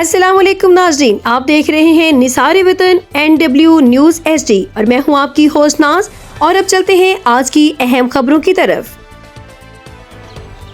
अस्सलाम वालेकुम नाज़रीन, आप देख रहे हैं निसार वतन NW न्यूज़ HD और मैं हूं आपकी होस्ट नाज। और अब चलते हैं आज की अहम खबरों की तरफ।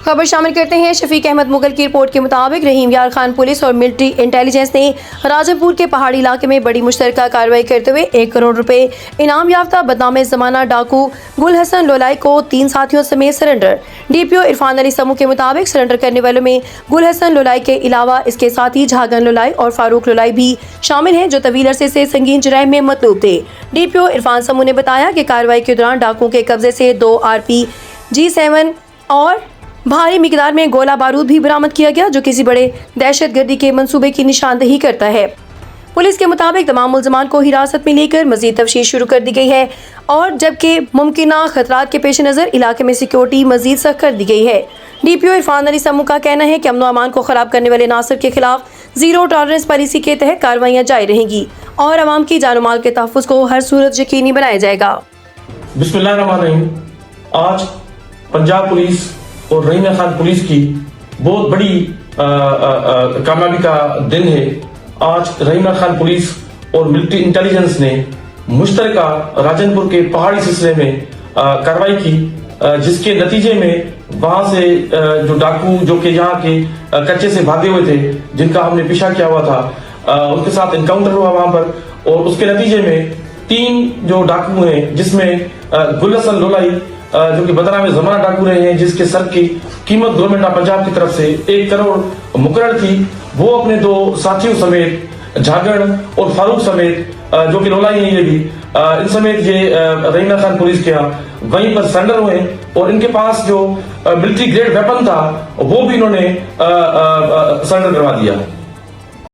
खबर शामिल करते हैं। शफीक अहमद मुगल की रिपोर्ट के मुताबिक रहीम यार खान पुलिस और मिलिट्री इंटेलिजेंस ने राजमपुर के पहाड़ी इलाके में बड़ी मुश्तरका कार्रवाई करते हुए 1 करोड़ रुपए इनाम याफ्ता बदनाम ज़माना डाकू गुल हसन लोलाई को 3 साथियों समेत सरेंडर। DPO इरफान अली समूह के मुताबिक सरेंडर करने वालों में गुल हसन लोलाई के अलावा इसके साथी झागन लोलाई और फारूक लोलाई भी शामिल हैं, जो तवील अरसे से संगीन जुराइम में मतलूब थे। DPO इरफान समूह ने बताया कि कार्रवाई के दौरान डाकुओं के कब्जे से 2 RPG-7 और भारी मिकदार में गोला बारूद भी बरामद किया गया, जो किसी बड़े दहशतगर्दी के मंसूबे की निशानदेही करता है। पुलिस के मुताबिक तमाम मुल्ज़मान को हिरासत में लेकर मजीद तफ्तीश शुरू कर दी गई है और जबकि मुमकिना खतरात के पेश नज़र इलाके में सिक्योरिटी मजीद सख्त कर दी गई है। DPO इरफान अली समूह का कहना है कि अमन व अमान को ख़राब करने वाले नासिर के खिलाफ ज़ीरो टॉलरेंस पॉलिसी के तहत कार्रवाइयाँ जारी रहेंगी और अवाम की जान माल के तहफ़्फ़ुज़ को हर सूरत यकीनी बनाया जाएगा। बिस्मिल्लाहिर्रहमानिर्रहीम। आज पंजाब पुलिस और रहीम खान पुलिस की बहुत बड़ी कामयाबी का दिन है। आज रहीम खान पुलिस और मिलिट्री इंटेलिजेंस ने मुश्तरका राजनपुर के पहाड़ी सिलसिले में कार्रवाई की, जिसके नतीजे में वहां से जो डाकू जो कि यहाँ के कच्चे से भागे हुए थे, जिनका हमने पीछा किया हुआ था, उनके साथ इनकाउंटर हुआ वहां पर और उसके नतीजे में 3 जो डाकू हैं, जिसमें गुल हसन लोलाई जो कि बदनाम ज़माना डाकू रहे हैं, जिसके सर की कीमत गवर्नमेंट ऑफ पंजाब की तरफ से 1 करोड़ मुकर्रर थी, वो अपने 2 साथियों समेत झागड़ और फारूक समेत जो कि लोलाई हैं, ये भी इन समेत ये रहीम खान पुलिस के यहाँ वहीं पर सरेंडर हुए और इनके पास जो मिलिट्री ग्रेड वेपन था वो भी इन्होंने सरेंडर करवा दिया।